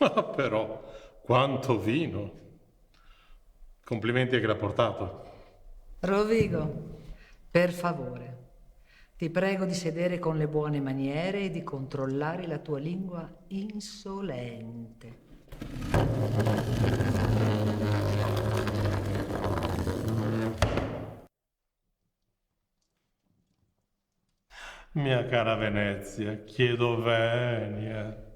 Ma però, quanto vino! Complimenti a chi l'ha portato. Rovigo, per favore, ti prego di sedere con le buone maniere e di controllare la tua lingua insolente. Mia cara Venezia, chiedo venia.